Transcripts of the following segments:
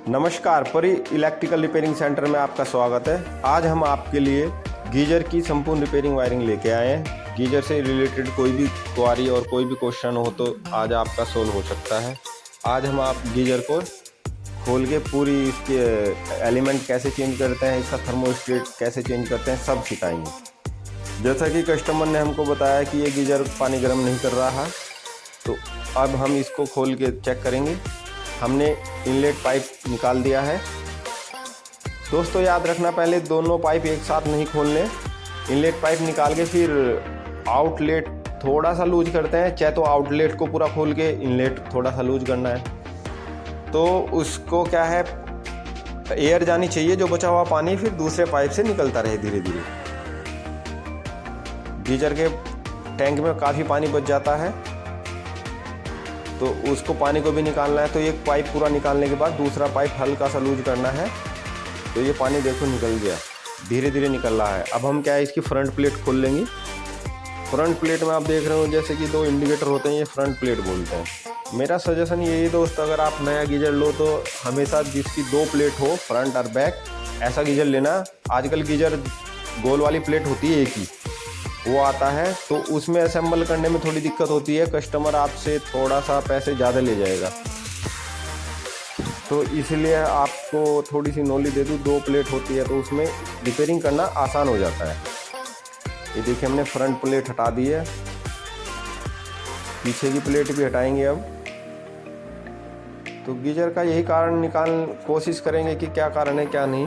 नमस्कार, परी electrical repairing centre में आपका स्वागत है। आज हम आपके लिए गीजर की संपूर्ण रिपेयरिंग वायरिंग लेके आए हैं। गीजर से रिलेटेड कोई भी क्वारी और कोई भी क्वेश्चन हो तो आज आपका सोल्व हो सकता है। आज हम आप गीजर को खोल के पूरी इसके एलिमेंट कैसे चेंज करते हैं, इसका थर्मोस्टेट कैसे चेंज करते हैं, सब सिखाएंगे। जैसा कि कस्टमर ने हमको बताया कि ये गीजर पानी गर्म नहीं कर रहा है, तो अब हम इसको खोल के चेक करेंगे। हमने इनलेट पाइप निकाल दिया है। दोस्तों याद रखना, पहले दोनों पाइप एक साथ नहीं खोलने। इनलेट पाइप निकाल के फिर आउटलेट थोड़ा सा लूज करते हैं, चाहे तो आउटलेट को पूरा खोल के इनलेट थोड़ा सा लूज करना है। तो उसको क्या है, एयर जानी चाहिए, जो बचा हुआ पानी फिर दूसरे पाइप से निकलता रहे धीरे धीरे। गीजर के टैंक में काफ़ी पानी बच जाता है, तो उसको पानी को भी निकालना है। तो एक पाइप पूरा निकालने के बाद दूसरा पाइप हल्का सा लूज करना है। तो ये पानी देखो निकल गया, धीरे धीरे निकल रहा है। अब हम क्या है, इसकी फ्रंट प्लेट खोल लेंगे। फ्रंट प्लेट में आप देख रहे हो जैसे कि दो इंडिकेटर होते हैं, ये फ्रंट प्लेट बोलते हैं। मेरा सजेशन यही दोस्त, अगर आप नया गीजर लो तो हमेशा जिसकी दो प्लेट हो, फ्रंट और बैक, ऐसा गीजर लेना। आजकल गीजर गोल वाली प्लेट होती है एक ही, वो आता है, तो उसमें असेंबल करने में थोड़ी दिक्कत होती है। कस्टमर आपसे थोड़ा सा पैसे ज़्यादा ले जाएगा, तो इसलिए आपको थोड़ी सी नॉलेज दे दूँ। दो प्लेट होती है तो उसमें रिपेयरिंग करना आसान हो जाता है। ये देखिए हमने फ्रंट प्लेट हटा दी है, पीछे की प्लेट भी हटाएंगे अब। तो गीजर का यही कारण कोशिश करेंगे कि क्या कारण है क्या नहीं।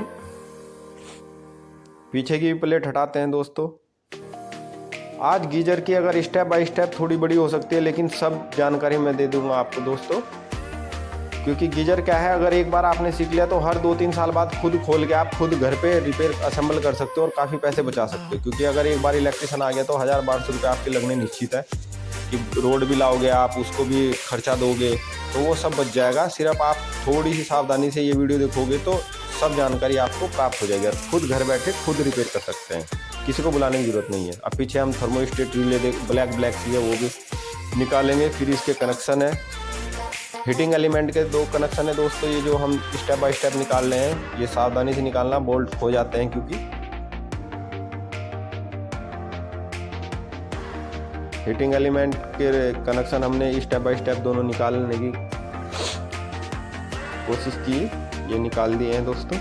पीछे की भी प्लेट हटाते हैं दोस्तों। आज गीजर की अगर स्टेप बाय स्टेप थोड़ी बड़ी हो सकती है, लेकिन सब जानकारी मैं दे दूंगा आपको दोस्तों। क्योंकि गीजर क्या है, अगर एक बार आपने सीख लिया तो हर 2-3 साल बाद खुद खोल के आप खुद घर पे रिपेयर असेंबल कर सकते हो और काफ़ी पैसे बचा सकते हो। क्योंकि अगर एक बार इलेक्ट्रिशियन आ गया तो 1000-1200 रुपये आपके लगने निश्चित है। कि रोड भी लाओगे आप, उसको भी खर्चा दोगे, तो वो सब बच जाएगा। सिर्फ आप थोड़ी सी सावधानी से ये वीडियो देखोगे तो सब जानकारी आपको प्राप्त हो जाएगी। खुद घर बैठे खुद रिपेयर कर सकते हैं, किसी को बुलाने की ज़रूरत नहीं है। अब पीछे हम थर्मोस्टेट रिले ब्लैक सी है, वो भी निकालेंगे। फिर इसके कनेक्शन है, हीटिंग एलिमेंट के 2 कनेक्शन है दोस्तों। ये जो हम स्टेप बाय स्टेप निकाल रहे हैं, ये सावधानी से निकालना, बोल्ट हो जाते हैं क्योंकि। हीटिंग एलिमेंट के कनेक्शन हमने स्टेप बाय स्टेप दोनों निकालने की कोशिश की, ये निकाल दिए हैं दोस्तों।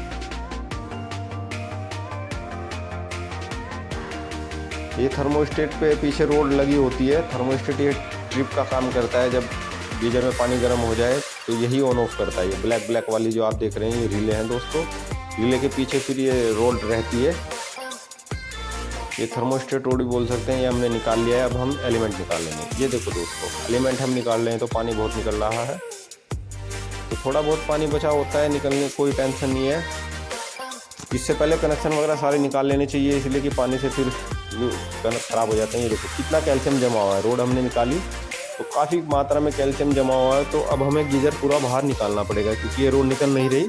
ये थर्मोस्टेट पे पीछे रोड लगी होती है। थर्मोस्टेट ये ट्रिप का काम करता है, जब गीजर में पानी गर्म हो जाए तो यही ऑन ऑफ करता है। ये ब्लैक वाली जो आप देख रहे हैं, ये रिले हैं दोस्तों। रिले के पीछे फिर ये रोड रहती है, ये थर्मोस्टेट रोड भी बोल सकते हैं। ये हमने निकाल लिया है। अब हम एलिमेंट निकाल लेंगे। ये देखो दोस्तों, एलिमेंट हम निकाल रहे हैं तो पानी बहुत निकल रहा है। तो थोड़ा बहुत पानी बचा होता है, निकलने कोई टेंशन नहीं है। इससे पहले कनेक्शन वगैरह सारे निकाल लेने चाहिए, इसलिए कि पानी से फिर कनेक्शन ख़राब हो जाते हैं। ये देखो कितना कैल्शियम जमा हुआ है। रोड हमने निकाली तो काफ़ी मात्रा में कैल्शियम जमा हुआ है। तो अब हमें गीजर पूरा बाहर निकालना पड़ेगा, क्योंकि ये रोड निकल नहीं रही।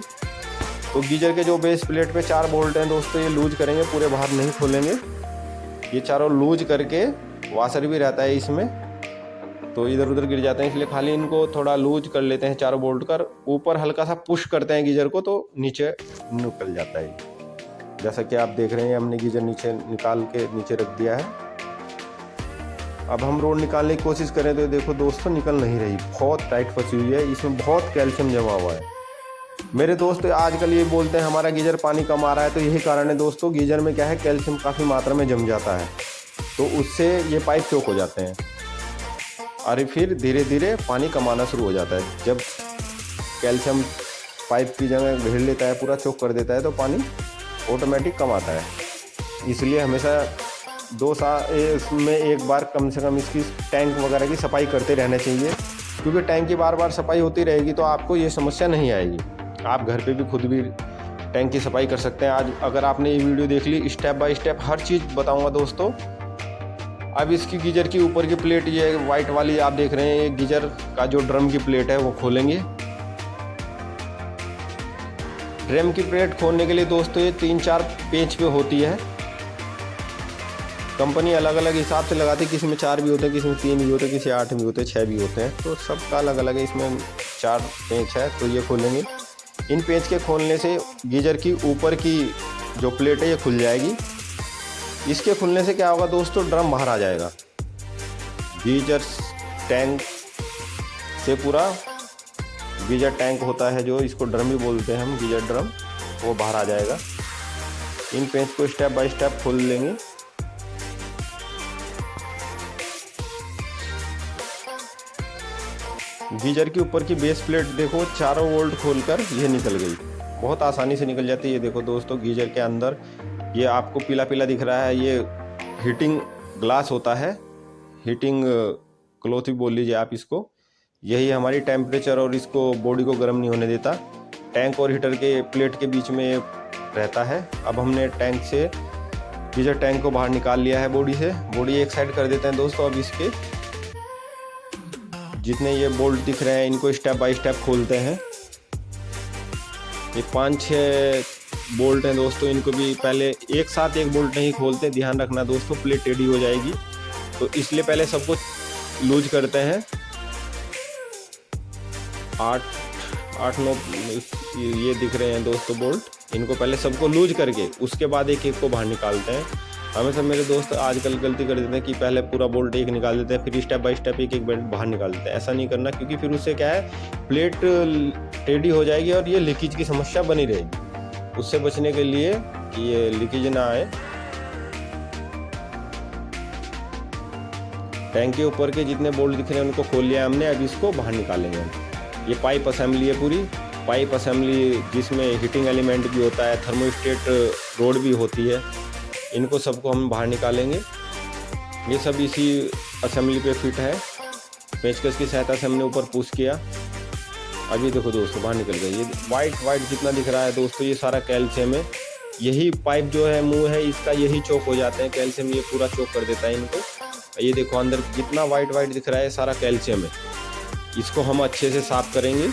तो गीजर के जो बेस प्लेट पे 4 बोल्ट हैं दोस्तों, ये लूज करेंगे, पूरे बाहर नहीं खोलेंगे। ये चारों लूज करके, वाशर भी रहता है इसमें, तो इधर उधर गिर जाते हैं, इसलिए खाली इनको थोड़ा लूज कर लेते हैं। 4 बोल्ट कर ऊपर हल्का सा पुश करते हैं गीजर को, तो नीचे निकल जाता है। जैसा कि आप देख रहे हैं, हमने गीजर नीचे निकाल के नीचे रख दिया है। अब हम रोड निकालने की कोशिश करें तो देखो दोस्तों निकल नहीं रही, बहुत टाइट फंसी हुई है, इसमें बहुत कैल्शियम जमा हुआ है। मेरे दोस्त आजकल ये बोलते हैं हमारा गीजर पानी कम आ रहा है, तो यही कारण है दोस्तों। गीजर में क्या है, कैल्शियम काफ़ी मात्रा में जम जाता है, तो उससे ये पाइप चोक हो जाते हैं और फिर धीरे धीरे पानी कम आना शुरू हो जाता है। जब कैल्शियम पाइप की जगह घेर लेता है, पूरा चोक कर देता है, तो पानी ऑटोमेटिक कम आता है। इसलिए हमेशा 2 साल में एक बार कम से कम इसकी टैंक वगैरह की सफाई करते रहना चाहिए। क्योंकि टैंक की बार बार सफाई होती रहेगी तो आपको ये समस्या नहीं आएगी। आप घर पे भी खुद भी टैंक की सफाई कर सकते हैं। आज अगर आपने ये वीडियो देख ली, स्टेप बाय स्टेप हर चीज़ बताऊंगा दोस्तों। अब इसकी गीजर की ऊपर की प्लेट, ये वाइट वाली आप देख रहे हैं, ये गीजर का जो ड्रम की प्लेट है वो खोलेंगे। ड्रम की प्लेट खोलने के लिए दोस्तों ये 3-4 पेंच पे होती है। कंपनी अलग अलग हिसाब से लगाती है, किसी में 4 भी होते हैं, किसी में 3 भी होते हैं, किसी 8 भी होते हैं, 6 भी होते हैं, तो सबका अलग अलग है। इसमें 4 पेंच है, तो ये खोलेंगे। इन पेंच के खोलने से गीजर की ऊपर की जो प्लेट है ये खुल जाएगी। इसके खुलने से क्या होगा दोस्तों, ड्रम बाहर आ जाएगा। गीजर टैंक से पूरा गीजर टैंक होता है जो, इसको ड्रम भी बोलते हैं हम, गीजर ड्रम, वो बाहर आ जाएगा। इन पेंच को स्टेप बाय स्टेप खोल लेंगे। गीजर के ऊपर की बेस प्लेट देखो, चारों वोल्ट खोलकर ये निकल गई, बहुत आसानी से निकल जाती है। ये देखो दोस्तों, गीजर के अंदर ये आपको पीला पीला दिख रहा है, ये हीटिंग ग्लास होता है, हीटिंग क्लॉथ भी बोल लीजिए आप इसको। यही हमारी टेम्परेचर और इसको बॉडी को गर्म नहीं होने देता। टैंक और हीटर के प्लेट के बीच में रहता है। अब हमने टैंक से गीजर टैंक को बाहर निकाल लिया है बॉडी से। बॉडी एक साइड कर देते हैं दोस्तों। अब इसके जितने ये बोल्ट दिख रहे हैं इनको स्टेप बाय स्टेप खोलते हैं। ये 5-6 बोल्ट हैं दोस्तों, इनको भी पहले एक साथ एक बोल्ट नहीं खोलते, ध्यान रखना दोस्तों, प्लेट टेढ़ी हो जाएगी, तो इसलिए पहले सबको लूज करते हैं। 8-9 ये दिख रहे हैं दोस्तों बोल्ट, इनको पहले सबको लूज करके उसके बाद एक एक को बाहर निकालते हैं। हमेशा मेरे दोस्त आजकल गलती कर देते हैं कि पहले पूरा बोल्ट एक निकाल देते हैं, फिर स्टेप बाय स्टेप एक एक बोल्ट बाहर निकाल देते हैं। ऐसा नहीं करना, क्योंकि फिर उससे क्या है, प्लेट टेढ़ी हो जाएगी और ये लीकेज की समस्या बनी रहेगी। उससे बचने के लिए कि ये लीकेज ना आए, टैंक के ऊपर के जितने बोल्ट दिख रहे हैं उनको खोल लिया हमने। अब इसको बाहर निकालेंगे हम। ये पाइप असेंबली है, पूरी पाइप असेंबली जिसमें हीटिंग एलिमेंट भी होता है, थर्मोस्टेट रोड भी होती है, इनको सबको हम बाहर निकालेंगे। ये सब इसी असेंबली पे फिट है, पेचकस की सहायता से हमने ऊपर पुश किया। अभी देखो दोस्तों बाहर निकल गए। ये वाइट जितना दिख रहा है दोस्तों, ये सारा कैल्शियम है। यही पाइप जो है, मुंह है इसका, यही चोक हो जाते हैं, कैल्शियम ये पूरा चोक कर देता है इनको। ये देखो अंदर जितना वाइट दिख रहा है सारा कैल्शियम है। इसको हम अच्छे से साफ करेंगे।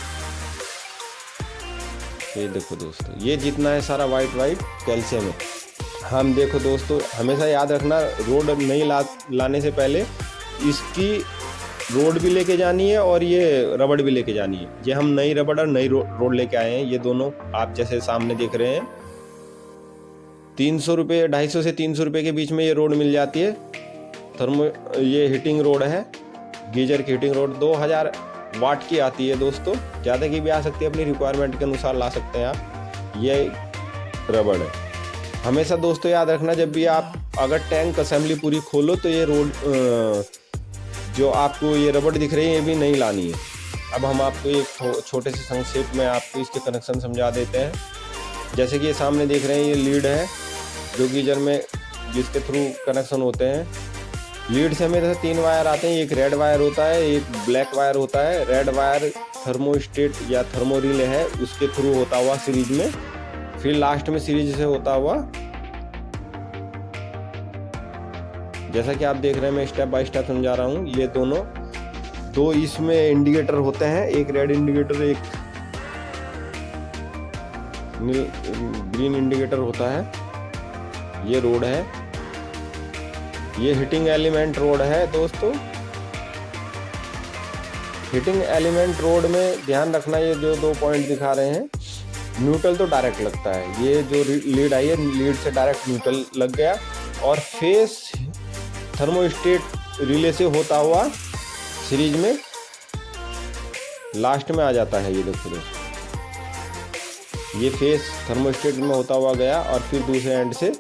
ये देखो दोस्तों, ये जितना है सारा वाइट कैल्शियम है। हम देखो दोस्तों, हमेशा याद रखना, रोड नहीं लाने से पहले इसकी रोड भी लेके जानी है और ये रबड़ भी लेके जानी है। ये हम नई रबड़ और नई रोड लेके आए हैं। ये दोनों आप जैसे सामने देख रहे हैं, 300 रुपये, 250 से 300 रुपये के बीच में ये रोड मिल जाती है। ये हीटिंग रोड है, गीजर की हीटिंग रोड 2000 वाट की आती है दोस्तों, ज़्यादा की भी आ सकती है, अपनी रिक्वायरमेंट के अनुसार ला सकते हैं आप। ये रबड़ है। हमेशा दोस्तों याद रखना, जब भी आप अगर टैंक असेंबली पूरी खोलो तो ये रोड जो आपको ये रबड़ दिख रही है ये भी नहीं लानी है। अब हम आपको एक छोटे से संक्षेप में आपको इसके कनेक्शन समझा देते हैं। जैसे कि ये सामने देख रहे हैं, ये लीड है जो गीजर में जिसके थ्रू कनेक्शन होते हैं। लीड से हमें 3 वायर आते हैं, एक रेड वायर होता है, एक ब्लैक वायर होता है। रेड वायर थर्मोस्टेट या थर्मो रिले है, उसके थ्रू होता हुआ सीरीज में, फिर लास्ट में सीरीज से होता हुआ, जैसा कि आप देख रहे हैं मैं स्टेप बाय स्टेप समझा रहा हूँ। ये दोनों 2 इसमें इंडिकेटर होते हैं, एक रेड इंडिकेटर, एक ग्रीन इंडिकेटर होता है। ये रोड है, ये हीटिंग एलिमेंट रोड है दोस्तों। हीटिंग एलिमेंट रोड में ध्यान रखना, ये जो 2 पॉइंट दिखा रहे हैं, न्यूट्रल तो डायरेक्ट लगता है। ये जो लीड आई है, लीड से डायरेक्ट न्यूट्रल लग गया और फेस थर्मोस्टेट रिले से होता हुआ सीरीज में लास्ट में आ जाता है। ये देखो दोस्तों, ये फेस थर्मोस्टेट में होता हुआ गया और फिर दूसरे एंड से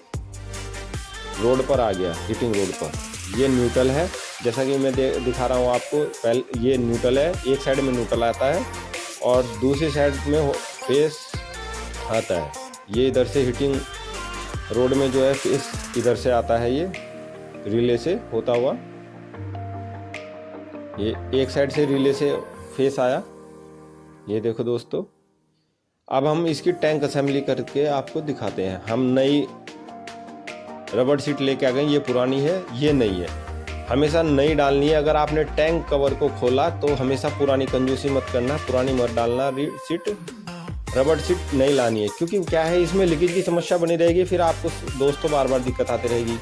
रोड पर आ गया, हीटिंग रोड पर। ये न्यूट्रल है, जैसा कि मैं दिखा रहा हूँ आपको। पहले ये न्यूट्रल है, एक साइड में न्यूट्रल आता है और दूसरी साइड में फेस आता है। ये इधर से हीटिंग रोड में जो है फेस इधर से आता है, ये रिले से होता हुआ। ये एक साइड से रिले से फेस आया, ये देखो दोस्तों। अब हम इसकी टैंक असेंबली करके आपको दिखाते हैं। हम नई रबड़ सीट लेके आ गए, ये पुरानी है, ये नई है। हमेशा नई डालनी है। अगर आपने टैंक कवर को खोला तो हमेशा पुरानी कंजूसी मत करना, पुरानी मत डालना सीट, रबड़ सीट नहीं लानी है। क्योंकि क्या है, इसमें लीकेज की समस्या बनी रहेगी, फिर आपको दोस्तों बार बार दिक्कत आती रहेगी।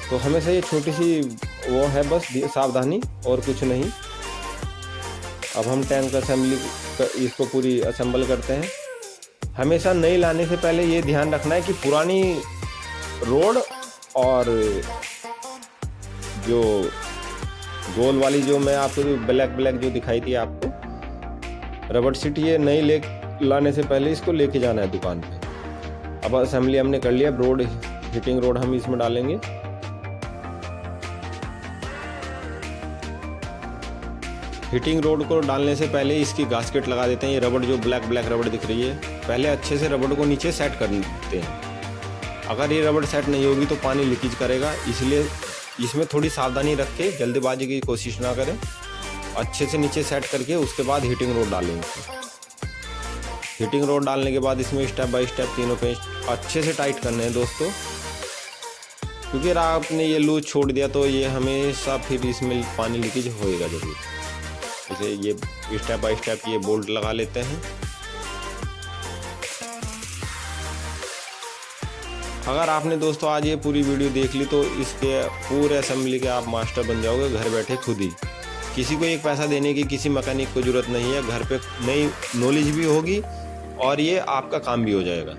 तो हमेशा ये छोटी सी वो है बस सावधानी, और कुछ नहीं। अब हम टैंक असेंबली इसको पूरी असेंबल करते हैं। हमेशा नई लाने से पहले ये ध्यान रखना है कि पुरानी रोड और जो गोल वाली जो मैं आपको ब्लैक जो दिखाई थी आपको रबड़ सीट, ये नई लाने से पहले इसको लेके जाना है दुकान पे। अब असेंबली हमने कर लिया। रोड हीटिंग रोड हम इसमें डालेंगे। हीटिंग रोड को डालने से पहले इसकी गास्केट लगा देते हैं। ये रबड़ जो ब्लैक रबड़ दिख रही है, पहले अच्छे से रबड़ को नीचे सेट कर देते हैं। अगर ये रबड़ सेट नहीं होगी तो पानी लीकेज करेगा, इसलिए इसमें थोड़ी सावधानी रख के जल्दबाजी की कोशिश ना करें। अच्छे से नीचे सेट करके उसके बाद हीटिंग रोड डालेंगे। हीटिंग रोड डालने के बाद इसमें स्टेप बाय स्टेप तीनों पे अच्छे से टाइट करने हैं दोस्तों, क्योंकि अगर आपने ये लूज छोड़ दिया तो ये हमेशा फिर इसमें पानी लीकेज होएगा जरूर। जैसे ये स्टेप बाय स्टेप ये बोल्ट लगा लेते हैं। अगर आपने दोस्तों आज ये पूरी वीडियो देख ली तो इसके पूरे असेंबली के आप मास्टर बन जाओगे घर बैठे खुद ही। किसी को एक पैसा देने की किसी मैकेनिक को जरूरत नहीं है। घर पे नई नॉलेज भी होगी और ये आपका काम भी हो जाएगा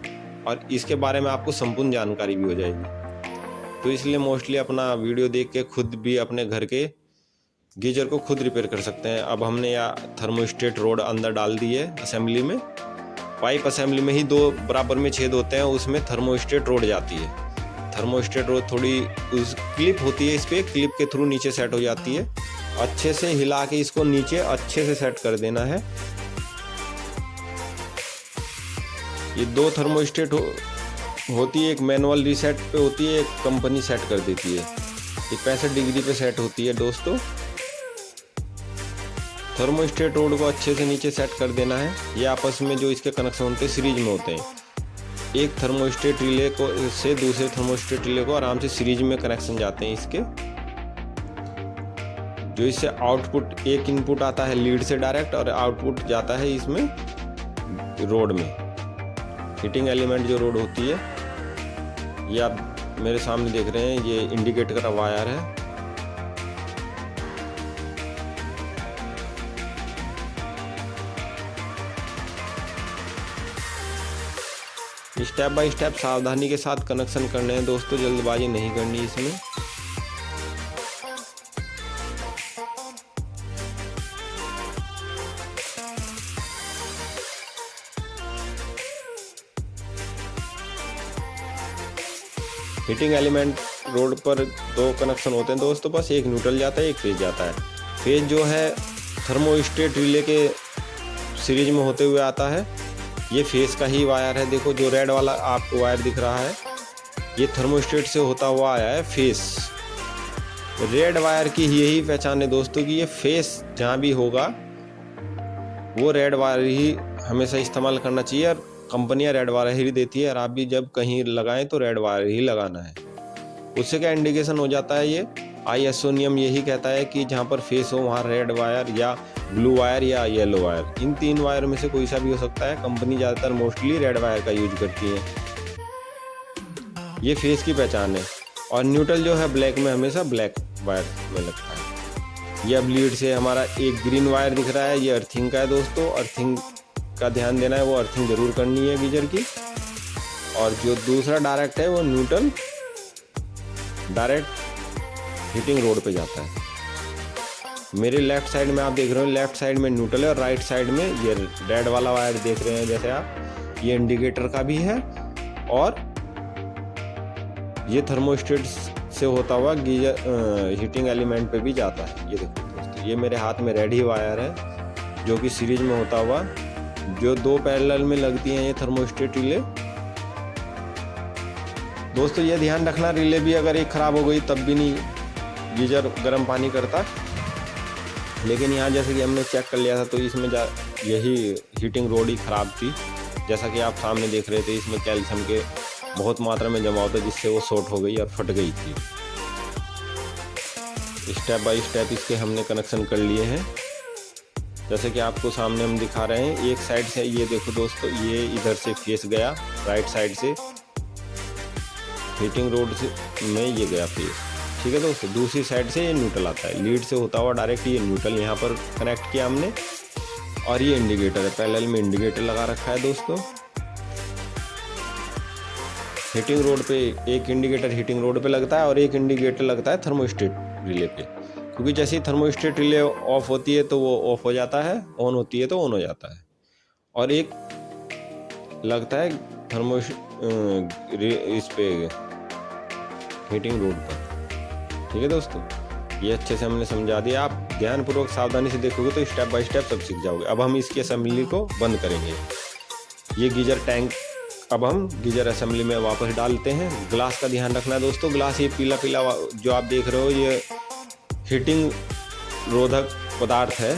और इसके बारे में आपको संपूर्ण जानकारी भी हो जाएगी। तो इसलिए मोस्टली अपना वीडियो देख के खुद भी अपने घर के गीजर को खुद रिपेयर कर सकते हैं। अब हमने यहाँ थर्मोस्टेट रोड अंदर डाल दी है असेंबली में। पाइप असेंबली में ही 2 बराबर में छेद होते हैं, उसमें थर्मोस्टेट रोड जाती है। थर्मोस्टेट रोड थोड़ी उस क्लिप होती है, इस पर क्लिप के थ्रू नीचे सेट हो जाती है। अच्छे से हिला के इसको नीचे अच्छे से सेट कर देना है। ये 2 थर्मोस्टेट होती है, एक मैनुअल रीसेट पे होती है, एक कंपनी सेट कर देती है। ये 65 डिग्री पे सेट होती है दोस्तों। थर्मोस्टेट रोड को अच्छे से नीचे सेट कर देना है। ये आपस में जो इसके कनेक्शन होते हैं सीरीज में होते हैं। एक थर्मोस्टेट रिले को से दूसरे थर्मोस्टेट रिले को आराम से सीरीज में कनेक्शन जाते हैं इसके। जो इससे आउटपुट, एक इनपुट आता है लीड से डायरेक्ट और आउटपुट जाता है इसमें रोड में। हीटिंग एलिमेंट जो रोड होती है, ये आप मेरे सामने देख रहे हैं, ये इंडिकेटर का वायर है। स्टेप बाय स्टेप सावधानी के साथ कनेक्शन करने हैं दोस्तों, जल्दबाजी नहीं करनी इसमें। हीटिंग एलिमेंट रोड पर 2 कनेक्शन होते हैं दोस्तों, बस एक न्यूट्रल जाता है, एक फेज जाता है। फेज जो है थर्मोस्टेट रिले के सीरीज में होते हुए आता है। ये फेज का ही वायर है। देखो जो रेड वाला आपको वायर दिख रहा है, ये थर्मोस्टेट से होता हुआ आया है फेस। रेड वायर की यही पहचान है दोस्तों कि ये फेस जहाँ भी होगा वो रेड वायर ही हमेशा इस्तेमाल करना चाहिए, और कंपनियां रेड वायर ही देती है। और आप भी जब कहीं लगाएं तो रेड वायर ही लगाना है। उससे क्या इंडिकेशन हो जाता है, ये ISO नियम यही कहता है कि जहाँ पर फेस हो वहाँ रेड वायर या ब्लू वायर या येलो वायर, इन 3 वायर में से कोई सा भी हो सकता है। कंपनी ज़्यादातर मोस्टली रेड वायर का यूज करती है। ये फेस की पहचान है। और न्यूट्रल जो है ब्लैक में हमेशा ब्लैक वायर में लगता है। ये अब लीड से हमारा एक ग्रीन वायर दिख रहा है, ये अर्थिंग का है दोस्तों। अर्थिंग का ध्यान देना है, वो अर्थिंग जरूर करनी है गीजर की। और जो दूसरा डायरेक्ट है वो न्यूट्रल डायरेक्ट हीटिंग रोड पे जाता है। मेरे लेफ्ट साइड में आप देख रहे हो, लेफ्ट साइड में न्यूट्रल है और राइट साइड में ये रेड वाला वायर देख रहे हैं जैसे आप, ये इंडिकेटर का भी है। और ये थर्मोस्टेट से होता हुआ गीजर हीटिंग एलिमेंट पे भी जाता है। ये देखो दोस्तों, ये मेरे हाथ में रेड ही वायर है जो कि सीरीज में होता हुआ, जो 2 पैरेलल में लगती हैं ये थर्मोस्टेट रिले। दोस्तों ये ध्यान रखना, रिले भी अगर एक ख़राब हो गई तब भी नहीं गीजर गर्म पानी करता। लेकिन यहाँ जैसे कि हमने चेक कर लिया था तो इसमें यही हीटिंग रोड ही ख़राब थी। जैसा कि आप सामने देख रहे थे, इसमें कैल्शियम के बहुत मात्रा में जमा होता है, जिससे वो शॉर्ट हो गई और फट गई थी। स्टेप बाय स्टेप इसके हमने कनेक्शन कर लिए हैं, जैसे कि आपको सामने हम दिखा रहे हैं। एक साइड से ये देखो दोस्तों, ये इधर से फेस गया राइट साइड से, हीटिंग रोड से में ये गया फेस, ठीक है दोस्तों। दूसरी साइड से ये न्यूट्रल आता है, लीड से होता हुआ डायरेक्ट ये न्यूट्रल यहाँ पर कनेक्ट किया हमने। और ये इंडिकेटर है, पैरेलल में इंडिकेटर लगा रखा है दोस्तों। हीटिंग रोड पे एक इंडिकेटर हीटिंग रोड पे लगता है और एक इंडिकेटर लगता है थर्मोस्टेट रिले पे, क्योंकि जैसे ही थर्मोस्टेट रिले ऑफ होती है तो वो ऑफ हो जाता है, ऑन होती है तो ऑन हो जाता है। और एक लगता है इस पे हीटिंग रोड पर। ठीक है दोस्तों, ये अच्छे से हमने समझा दिया। आप ध्यानपूर्वक सावधानी से देखोगे तो स्टेप बाय स्टेप सब सीख जाओगे। अब हम इसकी असेंबली को बंद करेंगे। ये गीजर टैंक अब हम गीजर असेंबली में वापस डालते हैं। ग्लास का ध्यान रखना है दोस्तों। ग्लास ये पीला पीला जो आप देख रहे हो ये हीटिंग रोधक पदार्थ है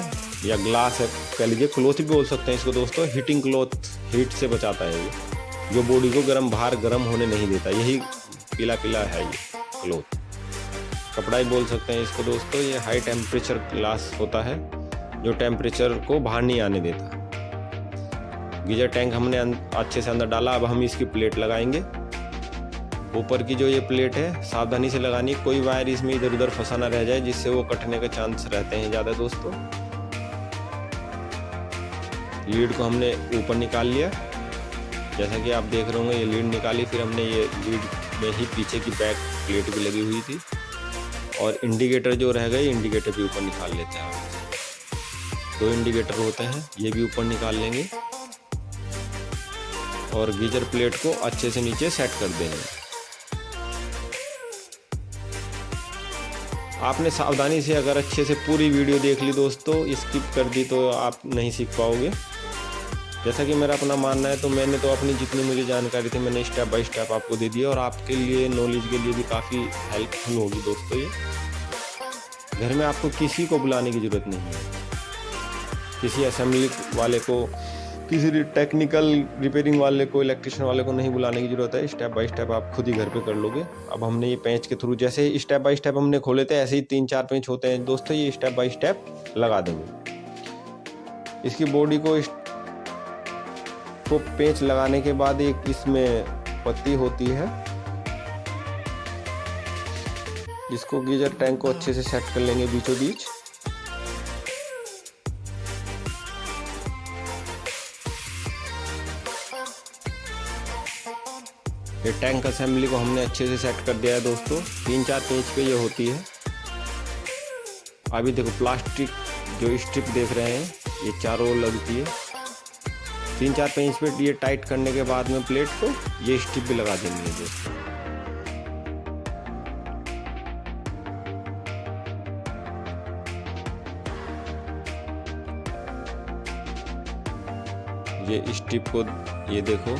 या ग्लास है, कह लीजिए क्लॉथ भी बोल सकते हैं इसको दोस्तों। हीटिंग क्लॉथ, हीट से बचाता है ये, जो बॉडी को गर्म होने नहीं देता। यही पीला पीला है ये क्लॉथ, कपड़ा ही बोल सकते हैं इसको दोस्तों। ये हाई टेम्परेचर ग्लास होता है जो टेम्परेचर को बाहर नहीं आने देता। गीजर टैंक हमने अच्छे से अंदर डाला। अब हम इसकी प्लेट लगाएंगे। ऊपर की जो ये प्लेट है सावधानी से लगानी, कोई वायर इसमें इधर उधर फंसा ना रह जाए, जिससे वो कटने के चांस रहते हैं ज़्यादा दोस्तों। लीड को हमने ऊपर निकाल लिया, जैसा कि आप देख रहे होंगे। ये लीड निकाली, फिर हमने ये लीड में ही पीछे की बैक प्लेट भी लगी हुई थी और इंडिकेटर जो रह गए इंडिकेटर भी ऊपर निकाल लेते हैं। 2 इंडिकेटर होते हैं, ये भी ऊपर निकाल लेंगे और गीजर प्लेट को अच्छे से नीचे सेट कर देंगे। आपने सावधानी से अगर अच्छे से पूरी वीडियो देख ली दोस्तों, स्किप कर दी तो आप नहीं सीख पाओगे। जैसा कि मेरा अपना मानना है, तो मैंने तो अपनी जितनी मुझे जानकारी थी मैंने स्टेप बाय स्टेप आपको दे दिया और आपके लिए नॉलेज के लिए भी काफ़ी हेल्पफुल होगी दोस्तों। ये घर में आपको किसी को बुलाने की ज़रूरत नहीं है, किसी असेंबली वाले को, किसी टेक्निकल रिपेयरिंग वाले को, इलेक्ट्रिशियन वाले को नहीं बुलाने की ज़रूरत है। स्टेप बाय स्टेप आप खुद ही घर पे कर लोगे। अब हमने ये पेंच के थ्रू जैसे स्टेप बाय स्टेप हमने खोले थे, ऐसे ही 3-4 पेंच होते हैं दोस्तों। ये स्टेप बाय स्टेप लगा देंगे। इसकी बॉडी को पेंच लगाने के बाद एक इसमें पत्ती होती है, इसको गीजर टैंक को अच्छे से सेट कर लेंगे बीचों बीच। ये टैंक असेंबली को हमने अच्छे से सेट कर दिया है दोस्तों। 3-4 पेंच पे ये होती है। अभी देखो प्लास्टिक जो स्ट्रिप देख रहे हैं ये चारों ओर लगती है। 3-4 पेंच पे ये टाइट करने के बाद में प्लेट को ये स्ट्रिप भी लगा देंगे दोस्तों। ये स्ट्रिप को ये देखो,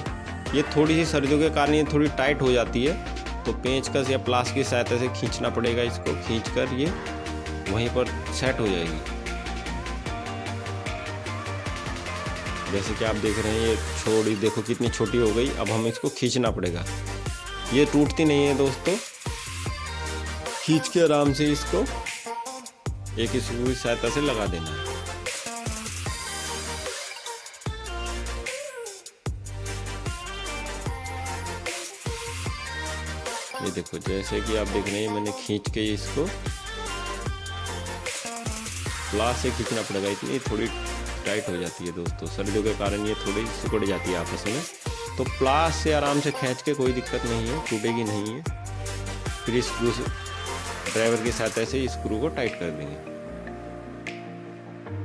ये थोड़ी सी सर्दियों के कारण ये थोड़ी टाइट हो जाती है, तो पेंचकस या प्लास की सहायता से खींचना पड़ेगा। इसको खींचकर ये वहीं पर सेट हो जाएगी। जैसे कि आप देख रहे हैं ये छोड़ी देखो कितनी छोटी हो गई। अब हमें इसको खींचना पड़ेगा, ये टूटती नहीं है दोस्तों। खींच के आराम से इसको एक स्क्रू की सहायता से लगा देना है। ये देखो जैसे कि आप देख रहे हैं मैंने खींच के इसको प्लास से खींचना पड़ेगा, इतनी थोड़ी टाइट हो जाती है दोस्तों। सर्दियों के कारण ये थोड़ी सिकुड़ जाती है आपस में, तो प्लास से आराम से खींच के कोई दिक्कत नहीं है, टूटेगी नहीं है। फिर स्क्रू ड्राइवर की सहायता से स्क्रू को टाइट कर देंगे।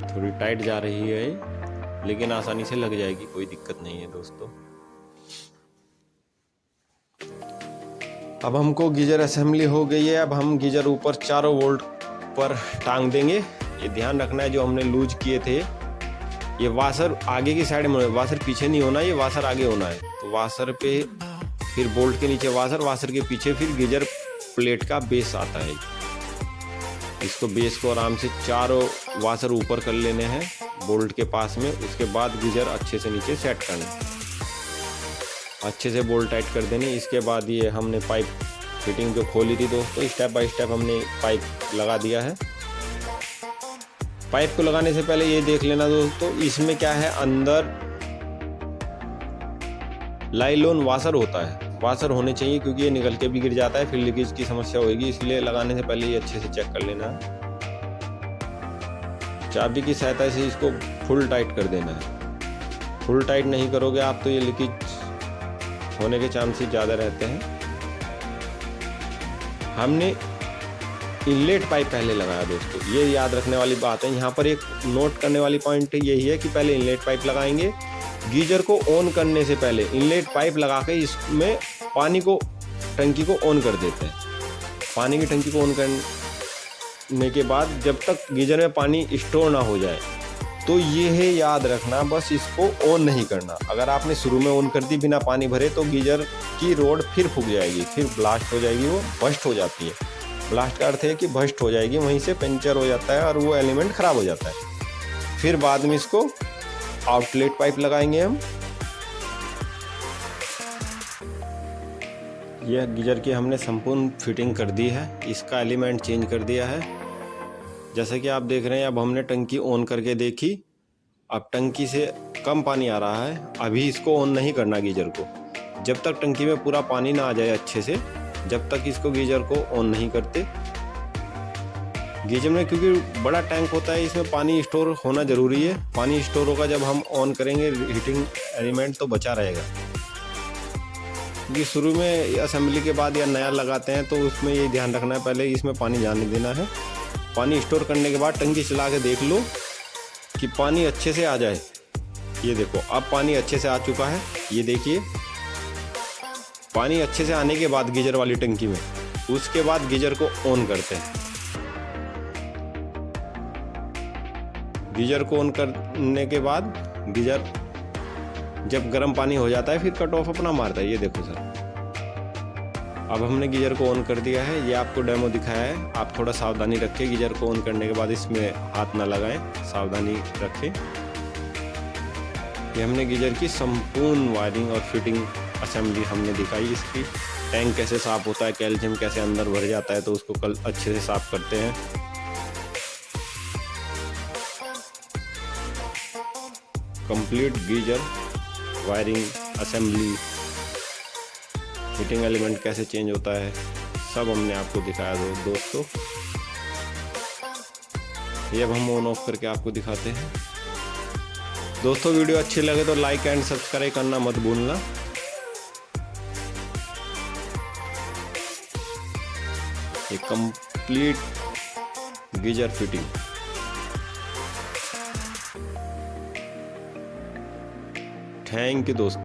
थोड़ी टाइट जा रही है लेकिन आसानी से लग जाएगी, कोई दिक्कत नहीं है दोस्तों। अब हमको गीजर असेंबली हो गई है। अब हम गीजर ऊपर 4 वोल्ट पर टांग देंगे। ये ध्यान रखना है जो हमने लूज किए थे ये वाशर आगे की साइड में, वाशर पीछे नहीं होना, ये वाशर आगे होना है। तो वाशर पे फिर बोल्ट के नीचे वाशर, वाशर के पीछे फिर गीजर प्लेट का बेस आता है। इसको बेस को आराम से 4 वाशर ऊपर कर लेने हैं बोल्ट के पास में। उसके बाद गीजर अच्छे से नीचे सेट करना है, अच्छे से बोल्ट टाइट कर देने। इसके बाद ये हमने पाइप फिटिंग जो खोली थी दोस्तों, स्टेप बाय स्टेप हमने पाइप लगा दिया है। पाइप को लगाने से पहले ये देख लेना दोस्तों, इसमें क्या है, अंदर लाइलॉन वाशर होता है। वाशर होने चाहिए क्योंकि ये निकल के भी गिर जाता है, फिर लीकेज की समस्या होगी, इसलिए लगाने से पहले ये अच्छे से चेक कर लेना है। चाबी की सहायता से इसको फुल टाइट कर देना है। फुल टाइट नहीं करोगे आप तो ये लीकेज होने के चांसेस ज़्यादा रहते हैं। हमने इनलेट पाइप पहले लगाया दोस्तों, ये याद रखने वाली बात है। यहाँ पर एक नोट करने वाली पॉइंट यही है कि पहले इनलेट पाइप लगाएंगे। गीजर को ऑन करने से पहले इनलेट पाइप लगा के इसमें पानी को, टंकी को ऑन कर देते हैं। पानी की टंकी को ऑन करने के बाद जब तक गीजर में पानी स्टोर ना हो जाए, तो ये है याद रखना, बस इसको ऑन नहीं करना। अगर आपने शुरू में ऑन कर दी बिना पानी भरे तो गीजर की रोड फिर फूक जाएगी, फिर ब्लास्ट हो जाएगी, वो बस्ट हो जाती है। ब्लास्ट का अर्थ है कि बस्ट हो जाएगी, वहीं से पंचर हो जाता है और वो एलिमेंट ख़राब हो जाता है। फिर बाद में इसको आउटलेट पाइप लगाएंगे हम। यह गीजर की हमने संपूर्ण फिटिंग कर दी है, इसका एलिमेंट चेंज कर दिया है। जैसे कि आप देख रहे हैं, अब हमने टंकी ऑन करके देखी, अब टंकी से कम पानी आ रहा है। अभी इसको ऑन नहीं करना गीजर को, जब तक टंकी में पूरा पानी ना आ जाए अच्छे से, जब तक इसको गीजर को ऑन नहीं करते। गीजर में क्योंकि बड़ा टैंक होता है, इसमें पानी स्टोर होना ज़रूरी है। पानी स्टोर होगा जब हम ऑन करेंगे हीटिंग एलिमेंट, तो बचा रहेगा। क्योंकि शुरू में असेंबली के बाद या नया लगाते हैं तो उसमें ये ध्यान रखना है, पहले इसमें पानी जाने देना है। पानी स्टोर करने के बाद टंकी चला के देख लो कि पानी अच्छे से आ जाए। ये देखो, अब पानी अच्छे से आ चुका है। ये देखिए, पानी अच्छे से आने के बाद गीजर वाली टंकी में, उसके बाद गीजर को ऑन करते हैं। गीजर को ऑन करने के बाद गीजर जब गर्म पानी हो जाता है फिर कट ऑफ अपना मारता है। ये देखो सर, अब हमने गीजर को ऑन कर दिया है। ये आपको डेमो दिखाया है, आप थोड़ा सावधानी रखें। गीजर को ऑन करने के बाद इसमें हाथ ना लगाएं, सावधानी रखें। ये हमने गीजर की संपूर्ण वायरिंग और फिटिंग असेंबली हमने दिखाई। इसकी टैंक कैसे साफ होता है, कैल्शियम कैसे अंदर भर जाता है, तो उसको कल अच्छे से साफ करते हैं। Complete geyser wiring assembly, heating element कैसे चेंज होता है, सब हमने आपको दिखाया दोस्तों। ये अब हम ऑन ऑफ करके आपको दिखाते हैं। दोस्तों वीडियो अच्छी लगे तो लाइक एंड सब्सक्राइब करना मत भूलना। ये complete geyser fitting. Thank you दोस्तों।